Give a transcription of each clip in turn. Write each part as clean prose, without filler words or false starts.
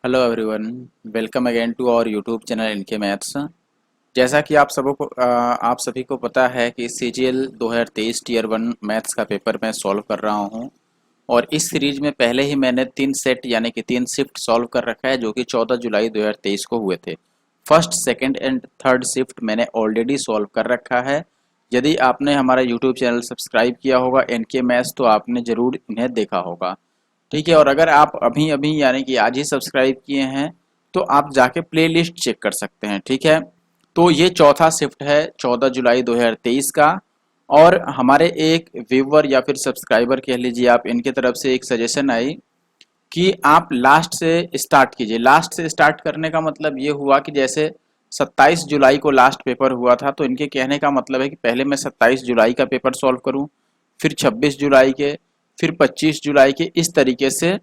Hello everyone, welcome again to our YouTube channel NK maths. जैसा कि आप सभी को पता है कि सीजीएल 2023 टीयर 1 मैथ्स का पेपर मैं सॉल्व कर रहा हूं। और इस सीरीज में पहले ही मैंने 3 सेट यानी कि 3 शिफ्ट सॉल्व कर रखा है, जो कि 14 जुलाई 2023 को हुए थे। First, second and third shift मैंने ऑलरेडी सॉल्व कर रखा है। यदि आपने हमारा यूट्यूब चैनल सब्सक्राइब किया होगा इनके मैथ्स, तो आपने ज़रूर इन्हें देखा होगा। ठीक है। और अगर आप अभी अभी यानी कि आज ही सब्सक्राइब किए हैं, तो आप जाके प्लेलिस्ट चेक कर सकते हैं। ठीक है। तो ये चौथा शिफ्ट है 14 जुलाई 2023 का। और हमारे एक व्यूवर या फिर सब्सक्राइबर कह लीजिए आप, इनके तरफ से एक सजेशन आई कि आप लास्ट से स्टार्ट कीजिए। लास्ट से स्टार्ट करने का मतलब ये हुआ कि जैसे 27 जुलाई को लास्ट पेपर हुआ था, तो इनके कहने का मतलब है कि पहले मैं 27 जुलाई का पेपर सॉल्व करूं, फिर 26 जुलाई के, फिर 25 जुलाई के, इस तरीके से।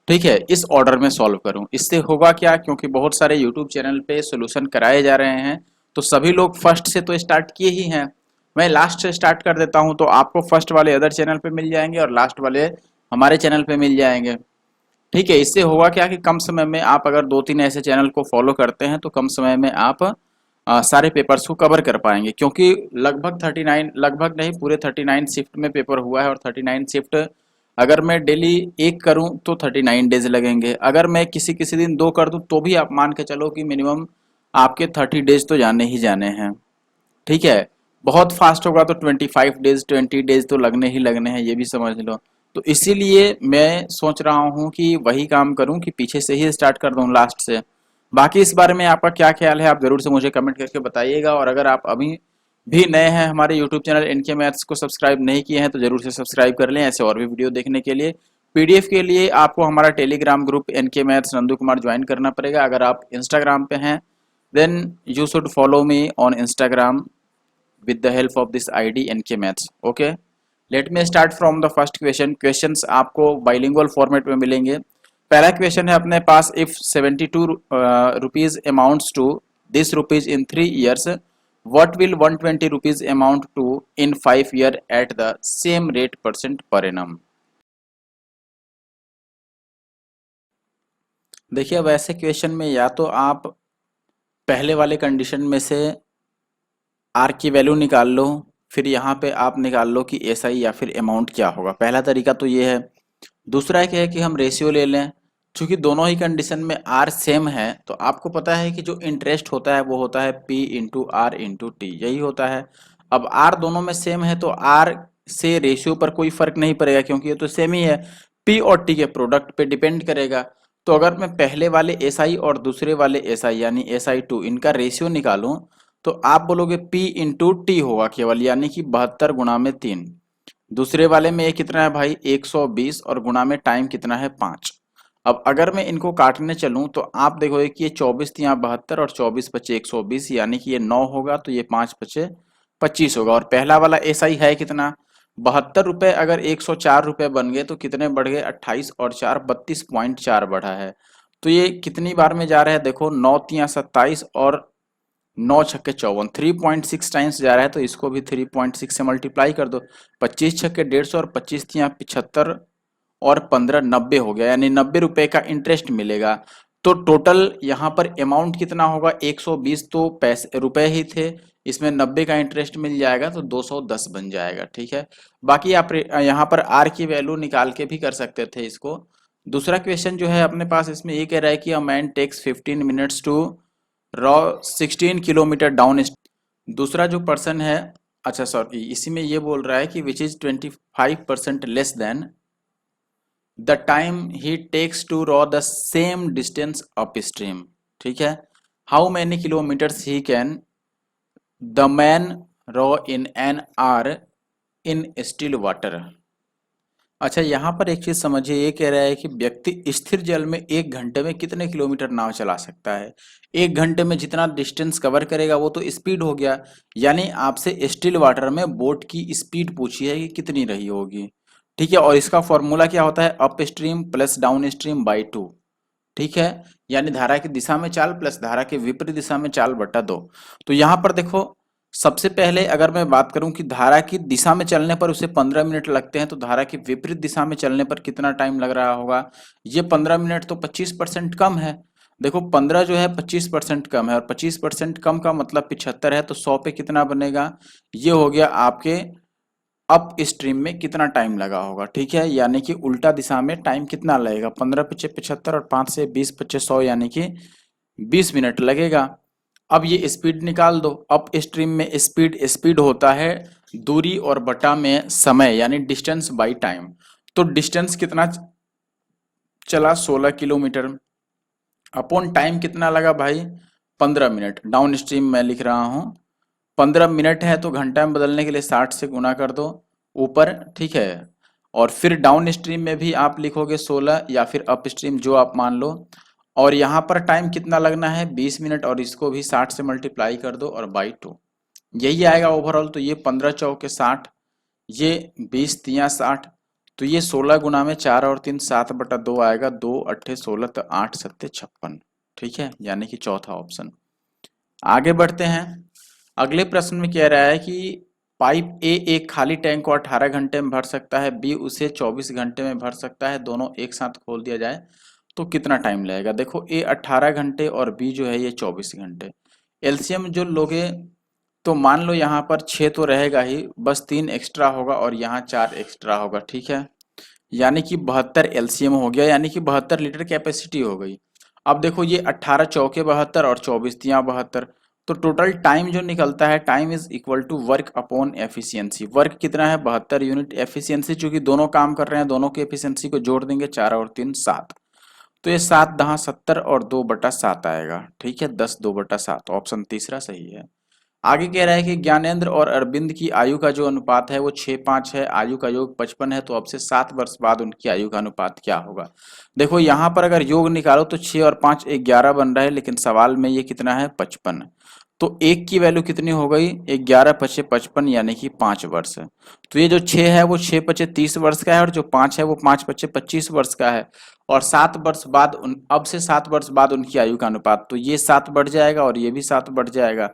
ठीक है, इस ऑर्डर में सॉल्व करूं। इससे होगा क्या, क्योंकि बहुत सारे यूट्यूब चैनल पे सॉल्यूशन कराए जा रहे हैं, तो सभी लोग फर्स्ट से तो स्टार्ट किए ही हैं। मैं लास्ट से स्टार्ट कर देता हूं, तो आपको फर्स्ट वाले अदर चैनल पे मिल जाएंगे और लास्ट वाले हमारे चैनल पे मिल जाएंगे। ठीक है। इससे होगा क्या कि कम समय में आप अगर 2-3 ऐसे चैनल को फॉलो करते हैं, तो कम समय में आप सारे पेपर्स को कवर कर पाएंगे। क्योंकि लगभग 39, लगभग नहीं, पूरे 39 शिफ्ट में पेपर हुआ है। और 39 शिफ्ट अगर मैं डेली एक करूं तो 39 डेज लगेंगे। अगर मैं किसी किसी दिन 2 कर दूं, तो भी आप मान के चलो कि मिनिमम आपके 30 डेज तो जाने ही जाने हैं। ठीक है। बहुत फास्ट होगा तो 25 डेज, 20 डेज तो लगने ही लगने हैं, ये भी समझ लो। तो इसीलिए मैं सोच रहा हूँ कि वही काम करूँ कि पीछे से ही स्टार्ट कर दूँ, लास्ट से। बाकी इस बारे में आपका क्या ख्याल है, आप जरूर से मुझे कमेंट करके बताइएगा। और अगर आप अभी भी नए हैं, हमारे यूट्यूब चैनल इनके मैथ्स को सब्सक्राइब नहीं किए हैं, तो जरूर से सब्सक्राइब कर लें ऐसे और भी वीडियो देखने के लिए। पीडीएफ के लिए आपको हमारा telegram group NK maths Nandu Kumar join करना पड़ेगा। अगर आप इंस्टाग्राम पे हैं, then you should follow me on Instagram with the help of this ID NK Maths. Okay, let me start from the first question. Questions आपको bilingual format में मिलेंगे। पहला क्वेश्चन है अपने पास, if 72 rupees amounts to this rupees in 3 years, what will 120 rupees amount to in 5 year at the same rate % per annum? देखिए, वैसे question में या तो आप पहले वाले कंडीशन में से आर की वैल्यू निकाल लो, फिर यहाँ पे आप निकाल लो कि एसआई या फिर अमाउंट क्या होगा। पहला तरीका तो ये है। दूसरा क्या है कि हम रेशियो ले लें। क्योंकि दोनों ही कंडीशन में आर सेम है, तो आपको पता है कि जो इंटरेस्ट होता है वो होता है P into R into T, यही होता है। अब आर दोनों में सेम है, तो आर से रेशियो पर कोई फर्क नहीं पड़ेगा, क्योंकि ये तो सेम ही है। पी और टी के प्रोडक्ट पे डिपेंड करेगा। तो अगर मैं पहले वाले एस आई और दूसरे वाले एस आई यानी SI2 इनका रेशियो निकालूं, तो आप बोलोगे P इंटू टी होगा केवल, यानी कि 72 गुणा में 3। दूसरे वाले में ये कितना है भाई, 120, और गुणा में टाइम कितना है, 5। अब अगर मैं इनको काटने चलूं, तो आप देखोगे कि ये 24 यहाँ 72 और 24 बचे 120, यानी कि ये 9 होगा, तो ये 5 बचे 25 होगा। और पहला वाला SI है कितना, 72 रुपए, अगर 104 रुपए बन गए तो कितने बढ़ गए, 28 और 4 32.4 बढ़ा है। तो ये कितनी बार में जा रहा है, देखो 9 तिया 27 और 9 छक्के 54, 3.6 टाइम्स जा रहा है। तो इसको भी 3.6 से मल्टीप्लाई कर दो। 25 छक्के 150 और 25 तिया 75 और 15 90 हो गया, यानी 90 रुपए का इंटरेस्ट मिलेगा। तो टोटल यहाँ पर अमाउंट कितना होगा, 120 तो पैसे रुपए ही थे, इसमें 90 का इंटरेस्ट मिल जाएगा, तो 210 बन जाएगा। ठीक है। बाकी आप यहाँ पर आर की वैल्यू निकाल के भी कर सकते थे इसको। दूसरा क्वेश्चन जो है अपने पास, इसमें ये कह रहा है कि a man takes 15 minutes to row 16 kilometre down. दूसरा जो पर्सन है, अच्छा सॉरी, इसी में ये बोल रहा है कि which is 25% less than the time he takes to row the same distance upstream. ठीक है। How many kilometres he can the man row in an hour in still water. अच्छा, यहाँ पर एक चीज समझिए, ये कह रहा है कि व्यक्ति स्थिर जल में 1 घंटे में कितने किलोमीटर नाव चला सकता है। 1 घंटे में जितना डिस्टेंस कवर करेगा वो तो स्पीड हो गया। यानी आपसे स्टिल वाटर में बोट की स्पीड पूछी है कि कितनी रही होगी। ठीक है। और इसका फॉर्मूला क्या होता है, up stream plus down stream by 2। ठीक है। यानी धारा की दिशा में चाल प्लस धारा के विपरीत दिशा में चाल बटा 2। तो यहाँ पर देखो, सबसे पहले अगर मैं बात करूं कि धारा की दिशा में चलने पर उसे 15 मिनट लगते हैं, तो धारा की विपरीत दिशा में चलने पर कितना टाइम लग रहा होगा? ये 15 मिनट तो 25% कम है। देखो 15 जो है 25% कम है, और 25% कम का मतलब 75 है, तो 100 पे कितना बनेगा? ये हो गया आपके अप स्ट्रीम में कितना टाइम लगा होगा, ठीक है। यानी कि उल्टा दिशा में टाइम कितना लगेगा? 15 पीछे 75 और 5 से 20 पच्चीस 100, यानी कि 20 मिनट लगेगा। अब ये स्पीड निकाल दो। अप स्ट्रीम में स्पीड स्पीड होता है दूरी और बटा में समय, यानी डिस्टेंस बाई टाइम। तो डिस्टेंस कितना चला? 16 किलोमीटर। अपॉन टाइम कितना लगा भाई? 15 मिनट। डाउन स्ट्रीम मैं लिख रहा हूं, 15 मिनट है तो घंटा में बदलने के लिए 60 से गुना कर दो ऊपर, ठीक है। और फिर डाउन स्ट्रीम में भी आप लिखोगे 16, या फिर अप स्ट्रीम जो आप मान लो। और यहाँ पर टाइम कितना लगना है? 20 मिनट, और इसको भी 60 से मल्टीप्लाई कर दो और बाई 2, यही आएगा ओवरऑल। तो ये 15 चौके 60, ये 20 तिया 60, तो ये 16 गुना में 4 और 3 7/2 आएगा। 2 अट्ठे 16, तो 8 सत्ते 56, ठीक है, यानी कि चौथा ऑप्शन। आगे बढ़ते हैं। अगले प्रश्न में कह रहा है कि पाइप ए एक खाली टैंक को 18 घंटे में भर सकता है, बी उसे 24 घंटे में भर सकता है, दोनों एक साथ खोल दिया जाए तो कितना टाइम लगेगा? देखो ए 18 घंटे और बी जो है ये 24 घंटे। एलसीएम जो लोगे तो मान लो यहाँ पर 6 तो रहेगा ही, बस 3 एक्स्ट्रा होगा और यहाँ 4 एक्स्ट्रा होगा, ठीक है। यानी कि 72 एलसीएम हो गया, यानी कि 72 लीटर कैपेसिटी हो गई। अब देखो ये 18 चौके 72 और 24 तिया 72, तो टोटल टाइम जो निकलता है, time is equal to work upon efficiency. Work कितना है? 72 यूनिट। एफिशिएंसी चूंकि दोनों काम कर रहे हैं, दोनों की एफिशिएंसी को जोड़ देंगे, 4 और 3 7, तो ये 7 दहा 70 और 2/7 आएगा, ठीक है। 10 2/7, ऑप्शन तीसरा सही है। आगे कह रहा है कि ज्ञानेंद्र और अरविंद की आयु का जो अनुपात है वो 6:5 है, आयु का योग 55 है, तो अब से 7 वर्ष बाद उनकी आयु का अनुपात क्या होगा? देखो यहाँ पर अगर योग निकालो तो 6 और 5 11 बन रहा है, लेकिन सवाल में ये कितना है? 55। तो एक की वैल्यू कितनी हो गई? 11 पचे 55, यानी कि 5 वर्ष। तो ये जो 6 है वो 6 पचे 30 वर्ष का है, और जो 5 है वो 5 पचे 25 वर्ष का है। और 7 वर्ष बाद अब से 7 वर्ष बाद उनकी आयु का अनुपात, तो ये 7 बढ़ जाएगा और ये भी 7 बढ़ जाएगा,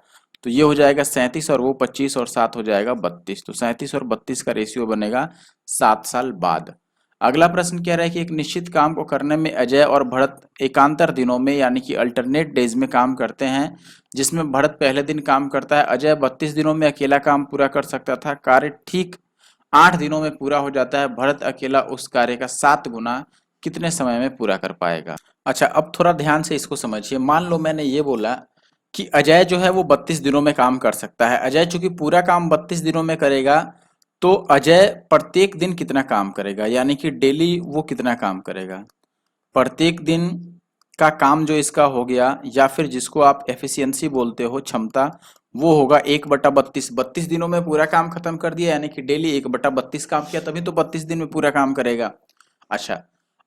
तो ये हो जाएगा 37, और वो 25 और 7 हो जाएगा 32। तो 37 और 32 का रेशियो बनेगा 7 साल बाद। अगला प्रश्न कह रहा है कि एक निश्चित काम को करने में अजय और भरत एकांतर दिनों में, यानी कि अल्टरनेट डेज में काम करते हैं, जिसमें भरत पहले दिन काम करता है। अजय 32 दिनों में अकेला काम पूरा कर सकता था। कार्य ठीक 8 दिनों में पूरा हो जाता है। भरत अकेला उस कार्य का 7 गुना कितने समय में पूरा कर पाएगा? अच्छा, अब थोड़ा ध्यान से इसको समझिए। मान लो मैंने ये बोला कि अजय जो है वो 32 दिनों में काम कर सकता है। अजय चूंकि पूरा काम 32 दिनों में करेगा, तो अजय प्रत्येक दिन कितना काम करेगा, यानी कि डेली वो कितना काम करेगा? प्रत्येक दिन का काम जो इसका हो गया, या फिर जिसको आप एफिशिएंसी बोलते हो, क्षमता, वो होगा 1/32। 32 दिनों में पूरा काम खत्म कर दिया, यानी कि डेली 1/32 काम किया, तभी तो 32 दिन में पूरा काम करेगा। अच्छा,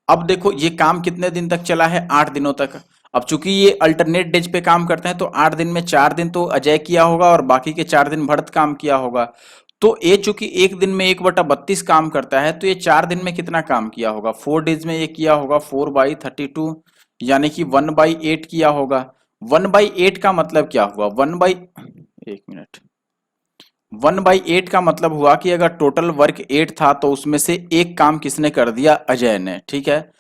अब देखो ये काम कितने दिन तक चला है? 8 दिनों तक। अब चूंकि ये अल्टरनेट डेज पे काम करते हैं, तो 8 दिन में 4 दिन तो अजय किया होगा और बाकी के 4 दिन भरत काम किया होगा। तो ये चूंकि एक दिन में 1/32 काम करता है, तो ये 4 दिन में कितना काम किया होगा? 4 डेज में ये किया होगा 4/32, यानी कि 1/8 किया होगा। 1/8 का मतलब क्या हुआ? 1/8 का मतलब हुआ कि अगर टोटल वर्क 8 था, तो उसमें से एक काम किसने कर दिया? अजय ने, ठीक है।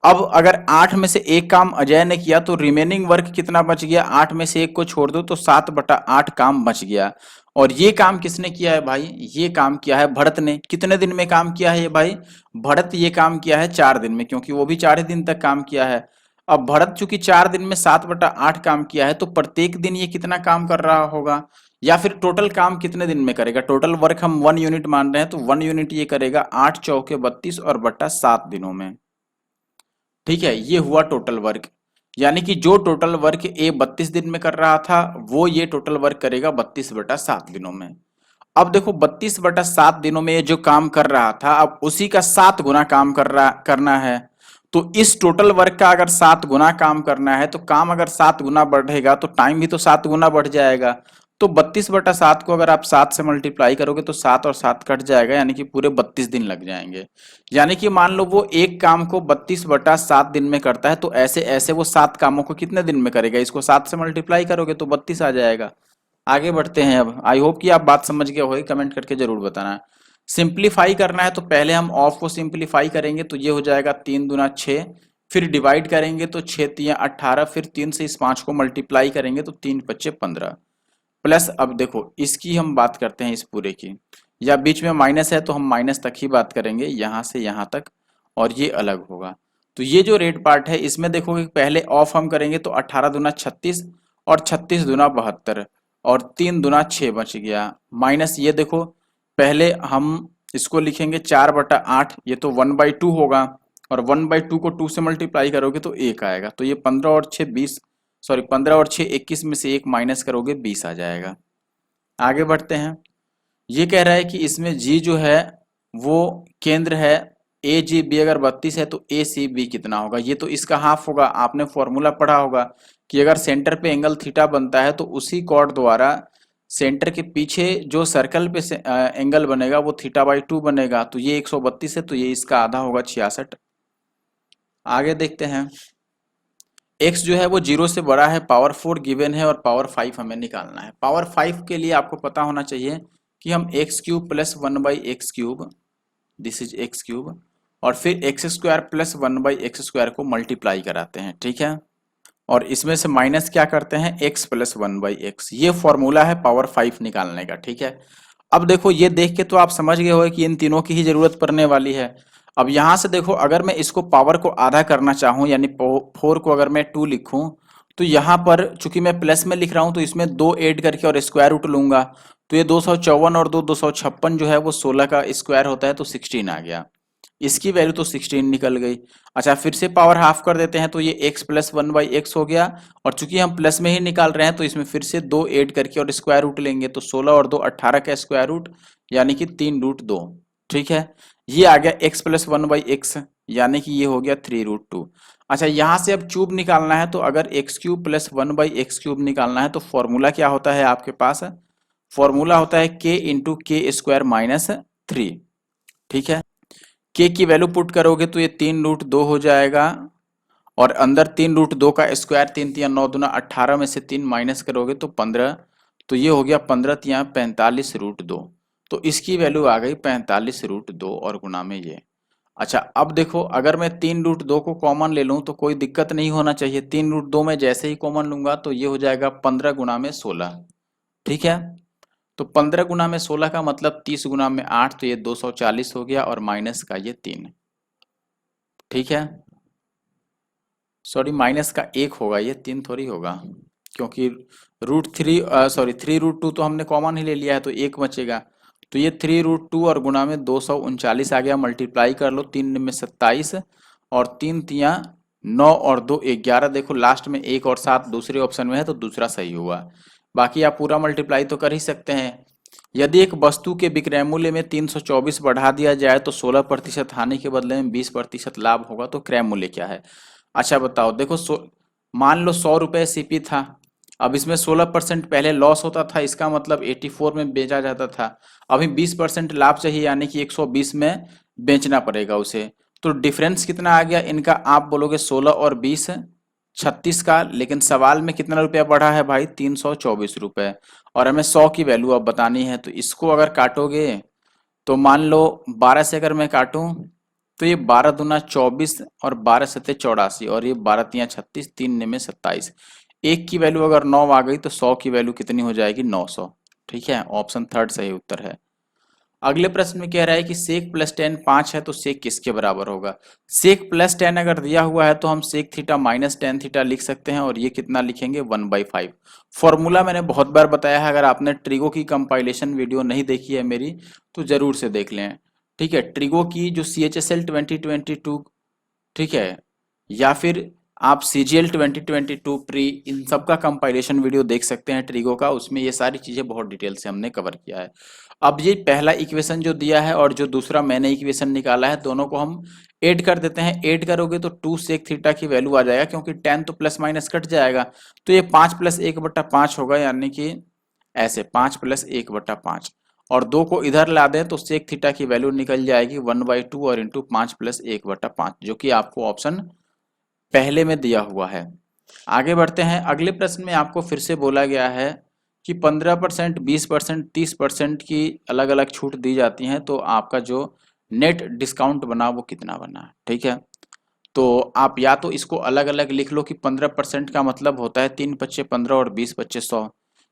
अब अगर 8 में से एक काम अजय ने किया, तो रिमेनिंग वर्क कितना बच गया? 8 में से एक को छोड़ दो तो 7/8 काम बच गया। और ये काम किसने किया है भाई? ये काम किया है भरत ने। कितने दिन में काम किया है ये भाई? भरत ये काम किया है 4 दिन में, क्योंकि वो भी 4 ही दिन तक काम किया है। अब भरत चूंकि 4 दिन में 7/8 काम किया है, तो प्रत्येक दिन ये कितना काम कर रहा होगा? या फिर टोटल काम कितने दिन में करेगा? टोटल वर्क हम 1 यूनिट मान रहे हैं, तो 1 यूनिट ये करेगा 8 चौके 32 और बटा 7 दिनों में, ठीक है। ये हुआ टोटल वर्क, यानी कि जो टोटल वर्क ए 32 दिन में कर रहा था, वो ये टोटल वर्क करेगा 32/7 दिनों में। अब देखो 32/7 दिनों में ये जो काम कर रहा था, अब उसी का 7 गुना काम करना है। तो इस टोटल वर्क का अगर 7 गुना काम करना है, तो काम अगर 7 गुना बढ़ेगा तो टाइम भी तो 7 गुना बढ़ जाएगा। तो 32/7 को अगर आप 7 से मल्टीप्लाई करोगे तो 7 और 7 कट जाएगा, यानी कि पूरे 32 दिन लग जाएंगे। यानी कि मान लो वो एक काम को 32/7 दिन में करता है, तो ऐसे ऐसे वो 7 कामों को कितने दिन में करेगा? इसको 7 से मल्टीप्लाई करोगे तो 32 आ जाएगा। आगे बढ़ते हैं। अब आई होप कि आप बात समझ गए होगे, कमेंट करके जरूर बताना। सिंप्लीफाई करना है तो पहले हम ऑफ को सिंप्लीफाई करेंगे तो ये हो जाएगा 3 दूना 6, फिर डिवाइड करेंगे तो 6 तियां 18, फिर 3 से इस 5 को मल्टीप्लाई करेंगे तो 3 × 5 = 15, प्लस अब देखो इसकी हम बात करते हैं इस पूरे की, या बीच में माइनस है तो हम माइनस तक ही बात करेंगे, यहाँ से यहाँ तक, और ये अलग होगा। तो ये जो रेड पार्ट है इसमें देखोगे पहले ऑफ हम करेंगे तो 18 दूना 36 और 36 दूना 72 और 3 दूना 6 बच गया, माइनस ये देखो पहले हम इसको लिखेंगे 4/8, ये तो 1/2 होगा, और 1/2 को 2 से मल्टीप्लाई करोगे तो 1 आएगा, तो ये 15 और 6 20, सॉरी 15 और 6 21 में से 1 माइनस करोगे 20 आ जाएगा। आगे बढ़ते हैं। ये कह रहा है कि इसमें जी जो है वो केंद्र है, ए जी बी अगर 32 है तो ए सी बी कितना होगा, ये तो इसका हाफ होगा। आपने फॉर्मूला पढ़ा होगा कि अगर सेंटर पे एंगल थीटा बनता है तो उसी कॉर्ड द्वारा सेंटर के पीछे जो सर्कल पे एंगल बनेगा वो θ/2 बनेगा। तो ये 132 है तो ये इसका आधा होगा 66। आगे देखते हैं। x जो है वो 0 से बड़ा है, पावर 4 गिवन है और पावर 5 हमें निकालना है। पावर 5 के लिए आपको पता होना चाहिए कि हम x³ + 1/x³, this is x³ और फिर x² + 1/x² को मल्टीप्लाई कराते हैं, ठीक है, और इसमें से माइनस क्या करते हैं x + 1/x। ये फॉर्मूला है पावर 5 निकालने का, ठीक है। अब देखो ये देख के तो आप समझ गए हो कि इन तीनों की ही जरूरत पड़ने वाली है। अब यहां से देखो अगर मैं इसको पावर को आधा करना चाहूं यानी 4 को अगर मैं 2 लिखूं तो यहाँ पर चूंकि मैं प्लस में लिख रहा हूं तो इसमें 2 ऐड करके और स्क्वायर रूट लूंगा, तो ये 254 और 256 जो है वो 16 का स्क्वायर होता है तो 16 आ गया। इसकी वैल्यू तो 16 निकल गई। अच्छा फिर से पावर हाफ कर देते हैं तो ये x + 1/x हो गया, और चूंकि हम प्लस में ही निकाल रहे हैं तो इसमें फिर से 2 ऐड करके और स्क्वायर रूट लेंगे तो 16 और 2 18 का स्क्वायर रूट यानी कि 3√2, ठीक है। ये आ गया x + 1/x यानी कि ये हो गया 3√2। अच्छा यहाँ से अब क्यूब निकालना है तो अगर x³ + 1/x³ निकालना है तो फॉर्मूला क्या होता है आपके पास, फॉर्मूला होता है k × k² - 3, ठीक है। k की वैल्यू पुट करोगे तो ये 3√2 हो जाएगा, और अंदर 3√2 का स्क्वायर 3 तियां 9 दूना 18 में से 3 माइनस करोगे तो 15, तो ये हो गया 15 तियां 45√2, तो इसकी वैल्यू आ गई 45√2 और गुना में ये। अच्छा अब देखो अगर मैं 3√2 को कॉमन ले लूं तो कोई दिक्कत नहीं होना चाहिए, 3√2 में जैसे ही कॉमन लूंगा तो ये हो जाएगा 15 गुना में 16, ठीक है। तो 15 गुना में 16 का मतलब 30 गुना में 8, तो ये 240 हो गया और माइनस का ये 3, ठीक है। सॉरी माइनस का 1 होगा, ये 3 थोड़ी होगा, क्योंकि सॉरी 3√2 तो हमने कॉमन ही ले लिया है तो 1 बचेगा, तो ये 3√2 और गुना में 239 आ गया। मल्टीप्लाई कर लो, 3 में 27 और 3 तियां 9 और 2 11, देखो लास्ट में 1 और 7 दूसरे ऑप्शन में है तो दूसरा सही हुआ। बाकी आप पूरा मल्टीप्लाई तो कर ही सकते हैं। यदि एक वस्तु के विक्रय मूल्य में 324 बढ़ा दिया जाए तो 16% हानि के बदले में 20% लाभ होगा, तो क्रय मूल्य क्या है। अच्छा बताओ, देखो मान लो 100 रुपये सीपी था, अब इसमें 16% पहले लॉस होता था, इसका मतलब 84 में बेचा जाता था, अभी 20% लाभ चाहिए यानी कि 120 में बेचना पड़ेगा उसे। तो डिफरेंस कितना आ गया इनका, आप बोलोगे 16 और 20 36 का, लेकिन सवाल में कितना रुपया बढ़ा है भाई, 324 रुपये, और हमें 100 की वैल्यू अब बतानी है। तो इसको अगर काटोगे तो मान लो 12 से अगर मैं काटूं तो ये 12 दूना 24 और 12 सत्ते 84 और ये 12 तियां 36, 3 में 27, 1 की वैल्यू अगर 9 आ गई तो 100 की वैल्यू कितनी हो जाएगी, 900, ठीक है। ऑप्शन थर्ड सही उत्तर है। अगले प्रश्न में कह रहा है कि sec + tan 5 है तो sec किसके बराबर होगा। sec + tan अगर दिया हुआ है तो हम sec theta minus tan theta लिख सकते हैं, और ये कितना लिखेंगे 1/5। फॉर्मूला मैंने बहुत बार बताया है, अगर आपने ट्रिगो की कंपाइलेशन वीडियो नहीं देखी है मेरी तो जरूर से देख लें, ठीक है। ट्रिगो की जो CHSL 2022, ठीक है, या फिर आप CGL 2022 प्री, इन सब का कंपाइलेशन वीडियो देख सकते हैं ट्रिगो का, उसमें ये सारी चीजें बहुत डिटेल से हमने कवर किया है। अब ये पहला इक्वेशन जो दिया है और जो दूसरा मैंने इक्वेशन निकाला है, दोनों को हम ऐड कर देते हैं। ऐड करोगे तो 2 sec थीटा की वैल्यू आ जाएगा, क्योंकि tan तो प्लस माइनस कट जाएगा, तो ये 5 + 1/5 होगा, यानी कि ऐसे 5 + 1/5, और 2 को इधर ला दें तो sec थीटा की वैल्यू निकल जाएगी 1/2 और इंटू 5 + 1/5, जो कि आपको ऑप्शन पहले में दिया हुआ है। आगे बढ़ते हैं। अगले प्रश्न में आपको फिर से बोला गया है कि 15%, 20%, 30% की अलग अलग छूट दी जाती हैं, तो आपका जो नेट डिस्काउंट बना वो कितना बना, ठीक है। तो आप या तो इसको अलग अलग लिख लो कि 15% का मतलब होता है 3×5 = 15 और 20×5 = 100,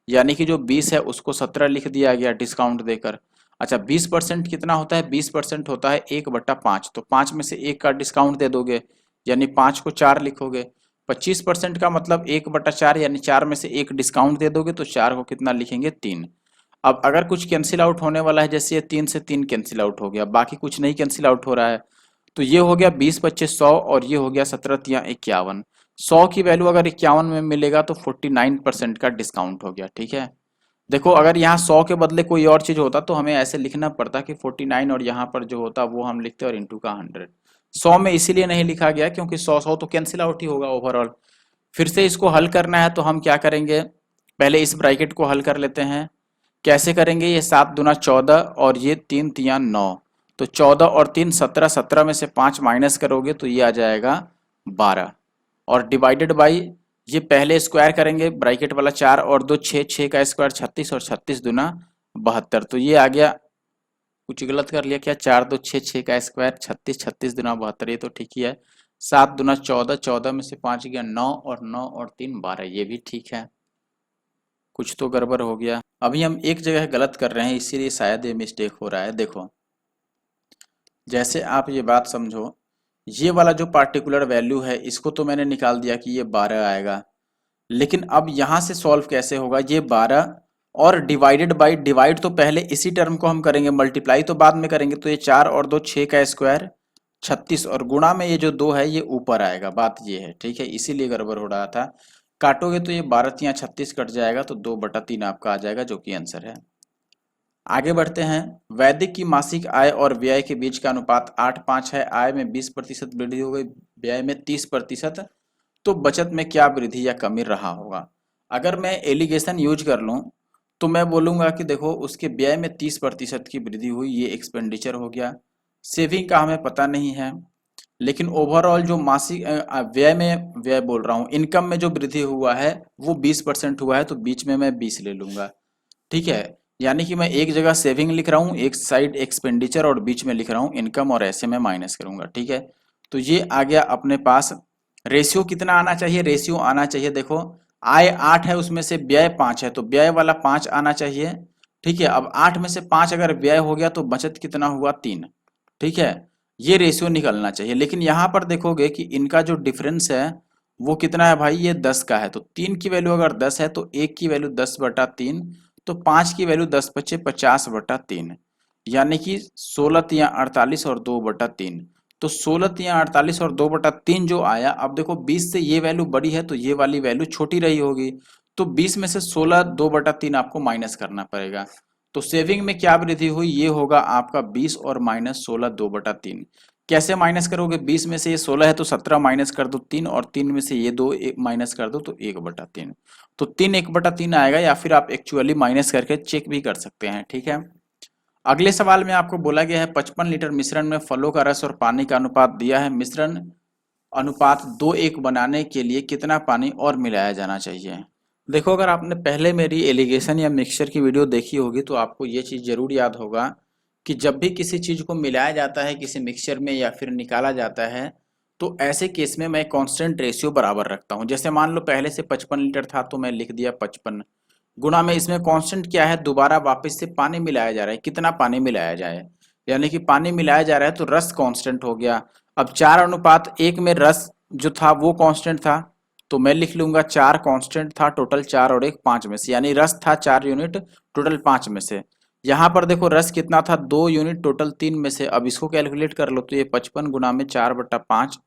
यानी कि जो 20 है उसको 17 लिख दिया गया डिस्काउंट देकर। अच्छा, 20% कितना होता है? 20% होता है 1/5, तो 5 में से 1 का डिस्काउंट दे दोगे, यानी 5 को 4 लिखोगे। 25% का मतलब 1/4, यानी 4 में से 1 डिस्काउंट दे दोगे, तो 4 को कितना लिखेंगे? 3। अब अगर कुछ कैंसिल आउट होने वाला है, जैसे ये 3 से 3 कैंसिल आउट हो गया, बाकी कुछ नहीं कैंसिल आउट हो रहा है, तो ये हो गया 20×25 = 100 और ये हो गया 17×3 = 51। 100 की वैल्यू अगर 51 में मिलेगा तो 49% का डिस्काउंट हो गया, ठीक है। देखो, अगर यहाँ 100 के बदले कोई और चीज होता तो हमें ऐसे लिखना पड़ता कि 49, और यहाँ पर जो होता वो हम लिखते और इंटू का 100। 100 में इसीलिए नहीं लिखा गया क्योंकि 100 तो कैंसिल आउट ही होगा ओवरऑल। फिर से इसको हल करना है तो हम क्या करेंगे? पहले इस ब्रैकेट को हल कर लेते हैं। कैसे करेंगे? ये 7×14 और ये 3×3 = 9, तो 14 और 3 17, 17 में से 5 माइनस करोगे तो ये आ जाएगा 12, और डिवाइडेड बाई ये पहले स्क्वायर करेंगे, ब्रैकेट वाला 4 और 2 6, 6 का स्क्वायर 36 और 36×2 = 72, तो ये आ गया। कुछ गलत कर लिया क्या? 4 2 6, 6 का स्क्वायर 36, 36×72, ये तो ठीक ही है। 7×14, 14 में से 5 गया 9, और 9 और 3 12, ये भी ठीक है। कुछ तो गड़बड़ हो गया, अभी हम एक जगह गलत कर रहे हैं, इसीलिए शायद ये मिस्टेक हो रहा है। देखो, जैसे आप ये बात समझो, ये वाला जो पार्टिकुलर वैल्यू है इसको तो मैंने निकाल दिया कि ये 12 आएगा, लेकिन अब यहां से सॉल्व कैसे होगा? ये 12 और डिवाइडेड बाई, डिवाइड तो पहले इसी टर्म को हम करेंगे, मल्टीप्लाई तो बाद में करेंगे, तो ये 4 और 2 6 का स्क्वायर 36, और गुणा में ये जो 2 है ये ऊपर आएगा, बात ये है, ठीक है, इसीलिए गड़बड़ हो रहा था। काटोगे तो ये 12×3 = 36 कट जाएगा, तो 2/3 आपका आ जाएगा, जो कि आंसर है। आगे बढ़ते हैं। वैदिक की मासिक आय और व्यय के बीच का अनुपात 8:5 है। आय में 20% वृद्धि हो गई, व्यय में 30%, तो बचत में क्या वृद्धि या कमी रहा होगा? अगर मैं एलिगेशन यूज कर लूं तो मैं बोलूंगा कि देखो, उसके व्यय में 30% की वृद्धि हुई, ये एक्सपेंडिचर हो गया। सेविंग का हमें पता नहीं है, लेकिन ओवरऑल जो मासिक व्यय में, व्यय बोल रहा हूँ, इनकम में जो वृद्धि हुआ है वो 20% हुआ है, तो बीच में मैं 20 ले लूंगा, ठीक है। यानी कि मैं एक जगह सेविंग लिख रहा हूँ, एक साइड एक्सपेंडिचर, और बीच में लिख रहा हूँ इनकम, और ऐसे में माइनस करूंगा, ठीक है। तो ये आ गया अपने पास। रेशियो कितना आना चाहिए? रेशियो आना चाहिए, देखो, आय 8 है, उसमें से व्यय 5 है, तो व्यय वाला 5 आना चाहिए, ठीक है। अब 8 में से 5 अगर व्यय हो गया तो बचत कितना हुआ? 3, ठीक है। ये रेशियो निकलना चाहिए, लेकिन यहाँ पर देखोगे कि इनका जो डिफरेंस है वो कितना है भाई? ये 10 का है, तो 3 की वैल्यू अगर 10 है तो 1 की वैल्यू 10/3, तो 5 की वैल्यू 10×5 = 50/3, यानी कि 16×3 = 48 और 2/3, तो 16×3 = 48 और 2/3 जो आया। अब देखो, 20 से ये वैल्यू बड़ी है तो ये वाली वैल्यू छोटी रही होगी, तो 20 में से 16 2/3 आपको माइनस करना पड़ेगा। तो सेविंग में क्या वृद्धि हुई? ये होगा आपका 20 और माइनस 16 2/3। कैसे माइनस करोगे? 20 में से ये 16 है तो 17 माइनस कर दो 3, और 3 में से ये 2 माइनस कर दो तो 1/3, तो 3 1/3 आएगा, या फिर आप एक्चुअली माइनस करके चेक भी कर सकते हैं, ठीक है। अगले सवाल में आपको बोला गया है 55 लीटर मिश्रण में फलों का रस और पानी का अनुपात दिया है, मिश्रण अनुपात 2:1 बनाने के लिए कितना पानी और मिलाया जाना चाहिए? देखो, अगर आपने पहले मेरी एलिगेशन या मिक्सचर की वीडियो देखी होगी तो आपको ये चीज़ जरूर याद होगा कि जब भी किसी चीज़ को मिलाया जाता है किसी मिक्सचर में या फिर निकाला जाता है, तो ऐसे केस में मैं कांस्टेंट रेशियो बराबर रखता हूँ। जैसे मान लो पहले से 55 लीटर था तो मैं लिख दिया 55, गुणा में इसमें कांस्टेंट क्या है? दोबारा वापस से पानी मिलाया जा रहा है, कितना पानी मिलाया जाए, यानी कि पानी मिलाया जा रहा है तो रस कांस्टेंट हो गया। अब 4:1 में रस जो था वो कांस्टेंट था, तो मैं लिख लूंगा 4 कांस्टेंट था, टोटल 4 और 1 5 में से, यानी रस था 4 यूनिट, टोटल 5 में से। यहाँ पर देखो रस कितना था? 2 यूनिट, टोटल 3 में से। अब इसको कैलकुलेट कर लो तो ये 55 गुना में 4/5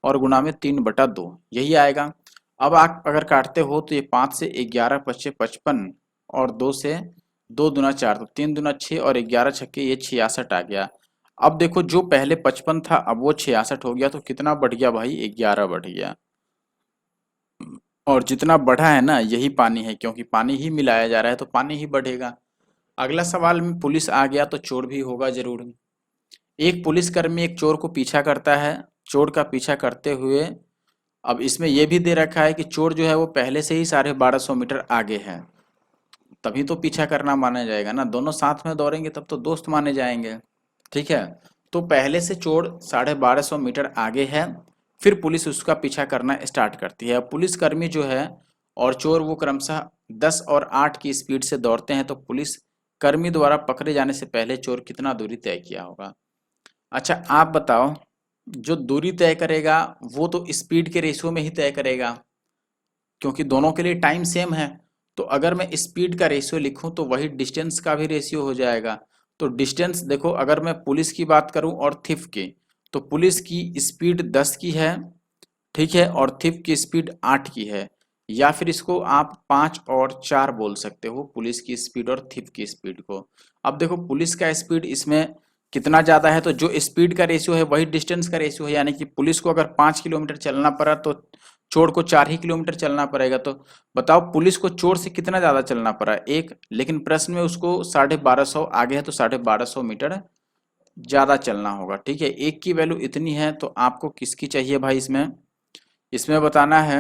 और गुना में 3/2, यही आएगा। अब आप अगर काटते हो तो ये 5 से 11×5 = 55, और 2 से 2 दूना 4, तो 3 दूना 6, और 11 छक्के ये 66 आ गया। अब देखो, जो पहले 55 था अब वो 66 हो गया, तो कितना बढ़ गया भाई? 11 बढ़ गया, और जितना बढ़ा है ना यही पानी है, क्योंकि पानी ही मिलाया जा रहा है तो पानी ही बढ़ेगा। अगला सवाल में पुलिस आ गया तो चोर भी होगा जरूर। एक पुलिसकर्मी एक चोर को पीछा करता है, चोर का पीछा करते हुए, अब इसमें यह भी दे रखा है कि चोर जो है वो पहले से ही 1250 मीटर आगे है, तभी तो पीछा करना माना जाएगा ना, दोनों साथ में दौड़ेंगे तब तो दोस्त माने जाएंगे। ठीक है, तो पहले से चोर 1250 मीटर आगे है, फिर पुलिस उसका पीछा करना स्टार्ट करती है। अब पुलिसकर्मी जो है और चोर वो क्रमशः 10 और 8 की स्पीड से दौड़ते हैं, तो पुलिस कर्मी द्वारा पकड़े जाने से पहले चोर कितना दूरी तय किया होगा। अच्छा आप बताओ, जो दूरी तय करेगा वो तो स्पीड के रेशियो में ही तय करेगा, क्योंकि दोनों के लिए टाइम सेम है। तो अगर मैं स्पीड का रेशियो लिखूं तो वही डिस्टेंस का भी रेशियो हो जाएगा। तो डिस्टेंस देखो, अगर मैं पुलिस की बात करूं और थिफ की, तो पुलिस की स्पीड 10 की है, ठीक है, और थिफ की स्पीड 8 की है। या फिर इसको आप 5 और 4 बोल सकते हो, पुलिस की स्पीड और थिफ की स्पीड को। अब देखो पुलिस का स्पीड इसमें कितना ज़्यादा है, तो जो स्पीड का रेशियो है वही डिस्टेंस का रेशियो है, यानी कि पुलिस को अगर 5 किलोमीटर चलना पड़ा तो चोर को 4 ही किलोमीटर चलना पड़ेगा। तो बताओ पुलिस को चोर से कितना ज़्यादा चलना पड़ा, एक, लेकिन प्रश्न में उसको 1250 आगे है तो 1250 मीटर ज़्यादा चलना होगा। ठीक है, एक की वैल्यू इतनी है, तो आपको किसकी चाहिए भाई इसमें, इसमें बताना है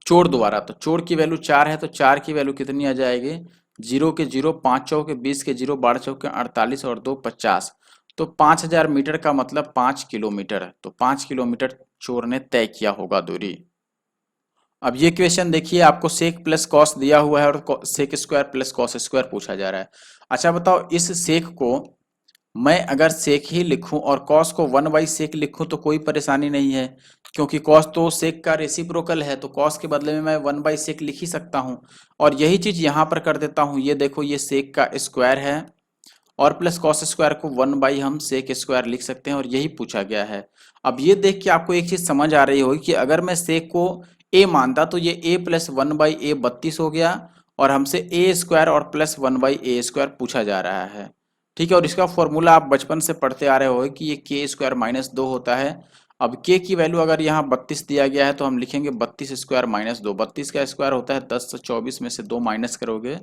चोर द्वारा। तो चोर की वैल्यू 4 है, तो 4 की वैल्यू कितनी आ जाएगी, 0 के 0, 5 चौके 20 के 0, 12 चौके 48 और 2 50। तो 5000 मीटर का मतलब 5 किलोमीटर है, तो 5 किलोमीटर चोर ने तय किया होगा दूरी। अब ये क्वेश्चन देखिए, आपको सेक प्लस कॉस दिया हुआ है और sec square plus cos square पूछा जा रहा है। अच्छा बताओ, इस सेक को मैं अगर सेक ही लिखूं और कॉस को 1/सेक लिखूं तो कोई परेशानी नहीं है, क्योंकि कॉस तो सेक का रेसिप्रोकल है, तो कॉस के बदले में मैं 1/सेक लिख ही सकता हूं। और यही चीज यहां पर कर देता हूं, ये देखो ये सेक का स्क्वायर है और प्लस कॉस स्क्वायर को 1/ हम सेक स्क्वायर लिख सकते हैं, और यही पूछा गया है। अब ये देख के आपको एक चीज समझ आ रही होगी कि अगर मैं सेक को ए मानता तो ये a प्लस 1/a 32 हो गया, और हमसे ए स्क्वायर और प्लस 1/a स्क्वायर पूछा जा रहा है। ठीक है, और इसका फॉर्मूला आप बचपन से पढ़ते आ रहे हो कि ये के स्क्वायर माइनस 2 होता है। अब के की वैल्यू अगर यहाँ 32 दिया गया है तो हम लिखेंगे 32 स्क्वायर माइनस 2। 32 का स्क्वायर होता है 1024 में से 2 माइनस करोगे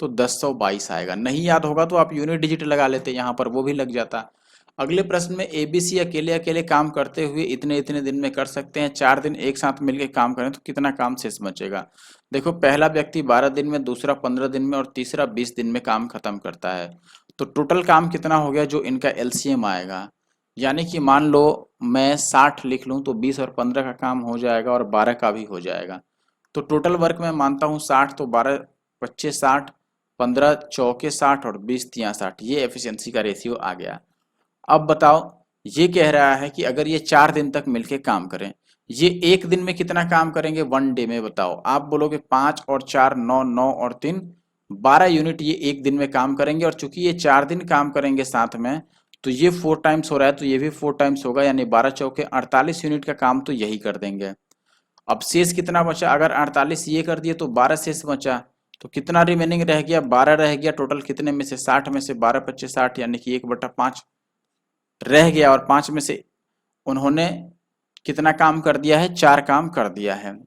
तो 1022 आएगा। नहीं याद होगा तो आप यूनिट डिजिट लगा लेते, यहाँ पर वो भी लग जाता। अगले प्रश्न में एबीसी अकेले अकेले काम करते हुए इतने इतने दिन में कर सकते हैं, 4 दिन एक साथ मिलकर काम करें तो कितना काम शेष बचेगा। देखो पहला व्यक्ति 12 दिन में, दूसरा 15 दिन में और तीसरा 20 दिन में काम खत्म करता है। तो टोटल काम कितना हो गया जो इनका एलसीएम आएगा, यानी कि मान लो मैं 60 लिख लूं तो 20 और 15 का काम हो जाएगा और 12 का भी हो जाएगा। तो टोटल वर्क मैं मानता हूं 60, तो 12 25 60, 15 चौके 60 और 20 तिया 60, ये एफिशिएंसी का रेशियो आ गया। अब बताओ, ये कह रहा है कि अगर ये 4 दिन तक मिलके काम करें, ये एक दिन में कितना काम करेंगे, 1 डे में। बताओ, आप बोलोगे 5 और 4 9, 9 और 3 12 यूनिट ये एक दिन में काम करेंगे, और चूंकि ये 4 दिन काम करेंगे साथ में, तो ये 4 टाइम्स हो रहा है तो ये भी 4 टाइम्स होगा, यानी 12 चौके 48 यूनिट का काम तो यही कर देंगे। अब शेष कितना बचा, अगर 48 ये कर दिए तो 12 शेष बचा, तो कितना रिमेनिंग रह गया, 12 रह गया। टोटल कितने में से, 60 में से 12 25 60, यानी कि 1/5 रह गया, और 5 में से उन्होंने कितना काम कर दिया है, 4 काम कर दिया है।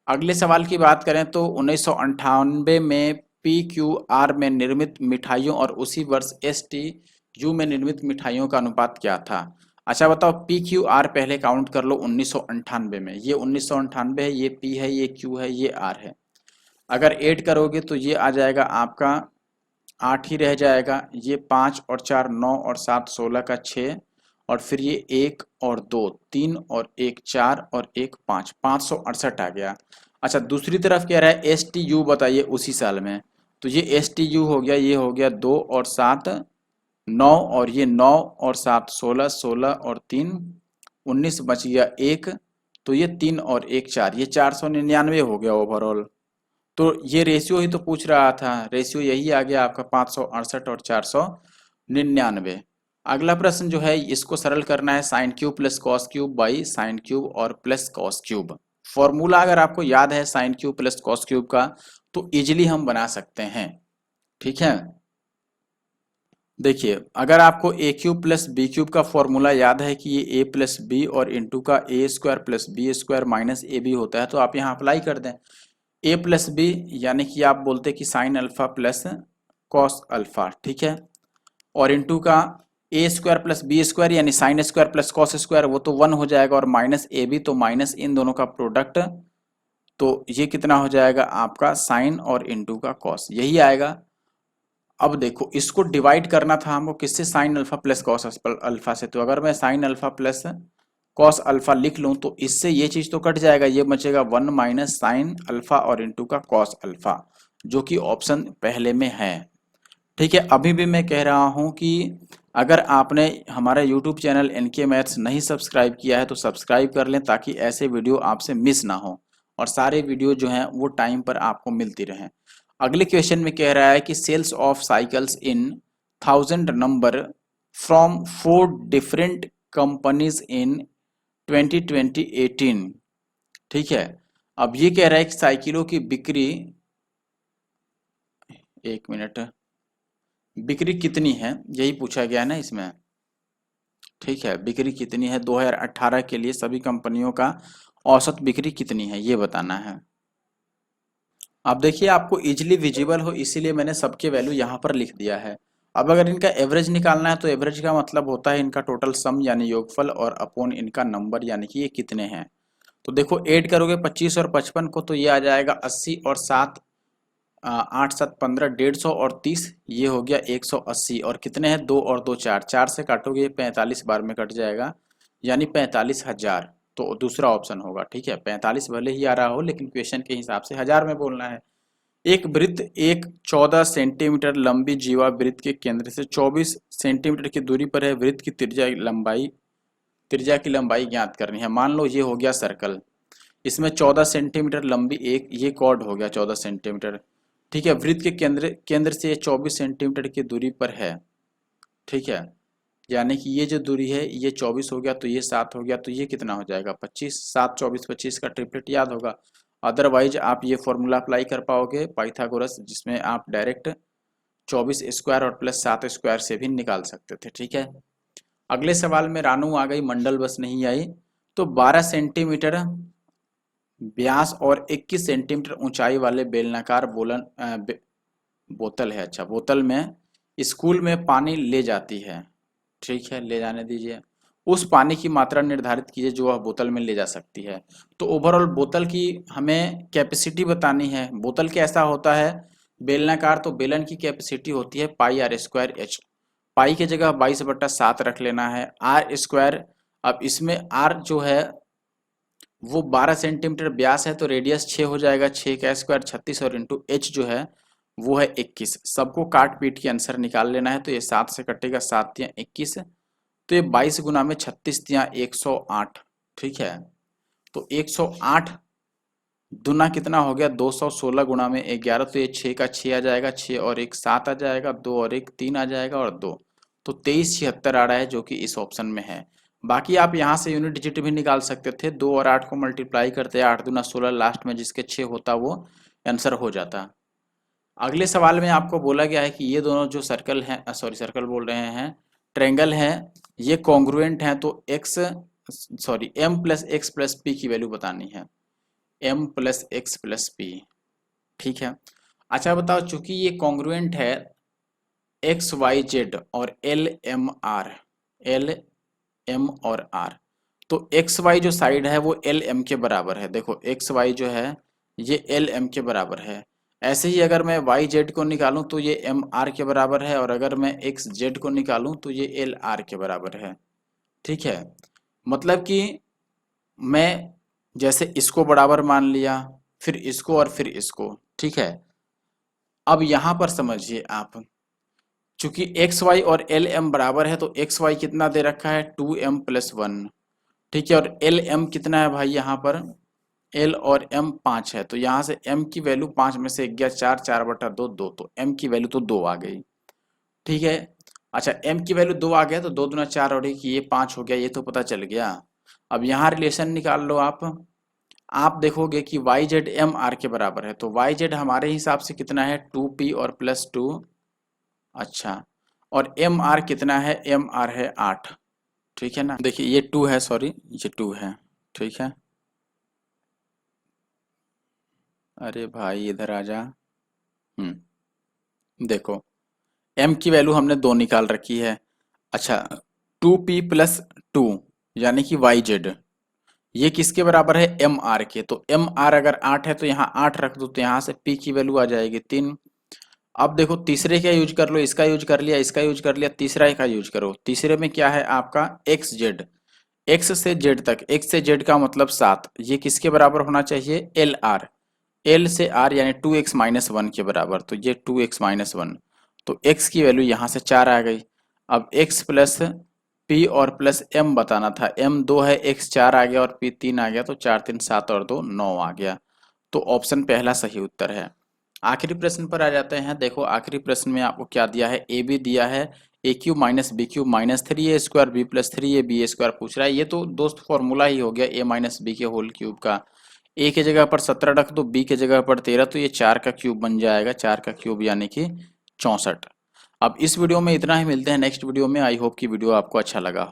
अगले सवाल की बात करें तो 1998 में PQR में निर्मित मिठाइयों और उसी वर्ष STU में निर्मित मिठाइयों का अनुपात क्या था। अच्छा बताओ, PQR पहले काउंट कर लो 1998 में, ये 1998 है, ये P है, ये Q है, ये R है। अगर ऐड करोगे तो ये आ जाएगा आपका 8 ही रह जाएगा, ये 5 और 4 9 और 7 16 का 6, और फिर ये 1 और 2 3 और 1 4 और 1 5, 568 आ गया। अच्छा दूसरी तरफ कह रहा है STU बताइए उसी साल में, तो ये STU हो गया, ये हो गया 2 और 7 9, और ये 9 और 7 16, 16 और 3 19, बच गया 1, तो ये 3 और 1 4, ये 499 हो गया ओवरऑल। तो ये रेशियो ही तो पूछ रहा था, रेशियो यही आ गया आपका 568 और 499। अगला प्रश्न जो है इसको सरल करना है, sine cube plus cos cube by sine cube और प्लस कॉस क्यूब। फॉर्मूला अगर आपको याद है sine cube plus cos cube का तो इजिली हम बना सकते हैं। ठीक है, देखिए अगर आपको A cube plus B cube का फॉर्मूला याद है कि ये ए प्लस बी और इंटू का A square plus B square minus A B होता है, तो आप यहाँ अप्लाई कर दें ए प्लस बी, यानी कि आप बोलते कि sine alpha plus cos alpha, ठीक है, और इंटू का A square plus B square यानी sine square plus cos square, वो तो 1 हो जाएगा, और माइनस ए बी, तो माइनस इन दोनों का प्रोडक्ट तो ये कितना हो जाएगा आपका साइन और इनटू का कॉस, यही आएगा। अब देखो इसको डिवाइड करना था हमको किससे, sine alpha plus cos alpha से। तो अगर मैं sine alpha plus cos alpha लिख लूं तो इससे ये चीज तो कट जाएगा, ये बचेगा 1 माइनस साइन अल्फा और इनटू का कॉस अल्फा, जो कि ऑप्शन पहले में है। ठीक है, अभी भी मैं कह रहा हूं कि अगर आपने हमारा यूट्यूब चैनल एनके मैथ्स नहीं सब्सक्राइब किया है तो सब्सक्राइब कर लें, ताकि ऐसे वीडियो आपसे मिस ना हो और सारे वीडियो जो हैं वो टाइम पर आपको मिलती रहें। अगले क्वेश्चन में कह रहा है कि sales of cycles in 1000 number from 4 different companies in 2018। ठीक है, अब ये कह रहा है कि साइकिलों की बिक्री, एक मिनट, बिक्री कितनी है यही पूछा गया है ना इसमें। ठीक है, बिक्री कितनी है 2018 के लिए सभी कंपनियों का औसत बिक्री कितनी है ये बताना है। अब देखिए आपको इजीली विजिबल हो इसीलिए मैंने सबके वैल्यू यहाँ पर लिख दिया है। अब अगर इनका एवरेज निकालना है तो एवरेज का मतलब होता है इनका टोटल सम यानी योगफल और अपॉन इनका नंबर यानी कि ये कितने हैं। तो देखो ऐड करोगे 25 और 55 को तो ये आ जाएगा 80 और 7 8 7 15 150 और 30, ये हो गया 180। और कितने हैं 2 और 2 4, 4 से काटोगे 45 बार में कट जाएगा यानी 45,000। तो दूसरा ऑप्शन होगा। ठीक है, 45 भले ही आ रहा हो लेकिन क्वेश्चन के हिसाब से हजार में बोलना है। एक वृत्त एक 14 सेंटीमीटर लंबी जीवा वृत्त के केंद्र से 24 सेंटीमीटर की दूरी पर है। वृत्त की त्रिज्या की लंबाई ज्ञात करनी है। मान लो ये हो गया सर्कल, इसमें 14 सेंटीमीटर लंबी एक ये कॉर्ड हो गया 14 सेंटीमीटर। ठीक है, वृत्त के केंद्र से ये 24 सेंटीमीटर की दूरी पर है। ठीक है, यानी कि ये जो दूरी है ये 24 हो गया तो ये 7 हो गया, तो ये कितना हो जाएगा 25। 7 24 25 का ट्रिपलेट याद होगा। अदरवाइज आप ये फॉर्मूला अप्लाई कर पाओगे पाइथागोरस, जिसमें आप डायरेक्ट 24 स्क्वायर और प्लस 7 स्क्वायर से भी निकाल सकते थे। ठीक है, अगले सवाल में रानू आ गई, मंडल बस नहीं आई। तो 12 सेंटीमीटर व्यास और 21 सेंटीमीटर ऊंचाई वाले बेलनाकार बोतल है। अच्छा, बोतल में स्कूल में पानी ले जाती है। ठीक है, ले जाने दीजिए। उस पानी की मात्रा निर्धारित कीजिए जो वह बोतल में ले जा सकती है। तो ओवरऑल बोतल की हमें कैपेसिटी बतानी है। बोतल कैसा होता है, बेलनाकार, तो बेलन की कैपेसिटी होती है पाई आर स्क्वायर एच। पाई की जगह 22/7 रख लेना है। आर स्क्वायर, अब इसमें आर जो है वो 12 सेंटीमीटर व्यास है तो रेडियस 6 हो जाएगा, 6 का स्क्वायर 36 और इंटू एच जो है वो है 21। सबको काट पीट के आंसर निकाल लेना है। तो ये 7 से कटेगा, 7 तियां 21, तो ये 22 गुना में 36 तियां 108। ठीक है, तो 108 दुना कितना हो गया 216 गुना में 11, तो ये 6 का 6 आ जाएगा, 6 और 1 7 आ जाएगा, 2 और 1 3 आ जाएगा और 2, तो 2376 आ रहा है जो कि इस ऑप्शन में है। बाकी आप यहाँ से यूनिट डिजिट भी निकाल सकते थे, 2 और 8 को मल्टीप्लाई करते 8 दूना 16, लास्ट में जिसके 6 होता वो आंसर हो जाता। अगले सवाल में आपको बोला गया है कि ये दोनों जो सर्कल हैं, सॉरी सर्कल बोल रहे हैं, ट्रेंगल हैं, ये कॉन्ग्रुएंट हैं, तो X sorry M plus X plus P की वैल्यू बतानी है। M plus X plus P. ठीक है, अच्छा बताओ, चूंकि ये कॉन्ग्रुएंट है एक्स वाई जेड और एल एम और आर, तो एक्स वाई जो साइड है वो एल एम के बराबर है। देखो एक्स वाई जो है ये एल एम के बराबर है। ऐसे ही अगर मैं वाई जेड को निकालूं तो ये एम आर के बराबर है, और अगर मैं एक्स जेड को निकालूं तो ये एल आर के बराबर है। ठीक है, मतलब कि मैं जैसे इसको बराबर मान लिया, फिर इसको और फिर इसको। ठीक है, अब यहां पर समझिए आप, चूंकि एक्स वाई और एल एम बराबर है तो एक्स वाई कितना दे रखा है 2m+1। ठीक है, और एल एम कितना है भाई यहाँ पर, एल और एम 5 है, तो यहाँ से एम की वैल्यू 5 में से गया 4, 4/2 2, तो एम की वैल्यू तो 2 आ गई। ठीक है, अच्छा एम की वैल्यू 2 आ गया तो 2 दूना 4 और ये 5 हो गया, ये तो पता चल गया। अब यहाँ रिलेशन निकाल लो आप देखोगे कि वाई जेड एम आर के बराबर है, तो वाई जेड हमारे हिसाब से कितना है 2p और +2। अच्छा, और एम आर कितना है, एम आर है 8। ठीक है ना, देखिए ये 2 है, सॉरी ये 2 है। ठीक है, अरे भाई इधर आ जा। देखो m की वैल्यू हमने 2 निकाल रखी है। अच्छा, 2p + 2 यानी कि वाई जेड, ये किसके बराबर है, एम आर के। तो एम आर अगर 8 है तो यहाँ 8 रख दो, तो यहाँ से पी की वैल्यू आ जाएगी 3। अब देखो तीसरे का यूज कर लो, इसका यूज कर लिया, इसका यूज कर लिया, तीसरा का यूज करो। तीसरे में क्या है आपका एक्स जेड, एक्स से जेड तक, एक्स से जेड का मतलब 7, ये किसके बराबर होना चाहिए, एल आर, एल से आर यानी 2x-1 के बराबर। तो ये 2x-1, तो x की वैल्यू यहाँ से 4 आ गई। अब x प्लस p और प्लस m बताना था, m 2 है, x 4 आ गया और p 3 आ गया, तो 4 3 7 और 2 9 आ गया। तो ऑप्शन पहला सही उत्तर है। आखिरी प्रश्न पर आ जाते हैं। देखो आखिरी प्रश्न में आपको क्या दिया है, ए बी दिया है, A cube minus B cube minus 3a² B plus 3ab² पूछ रहा है। ये तो दोस्त फॉर्मूला ही हो गया a माइनस बी के होल क्यूब का। ए की जगह पर 17 रख दो, बी की जगह पर 13, तो ये 4 का क्यूब बन जाएगा, 4 का क्यूब यानी कि 64। अब इस वीडियो में इतना ही, मिलते हैं नेक्स्ट वीडियो में। आई होप कि वीडियो आपको अच्छा लगा हो।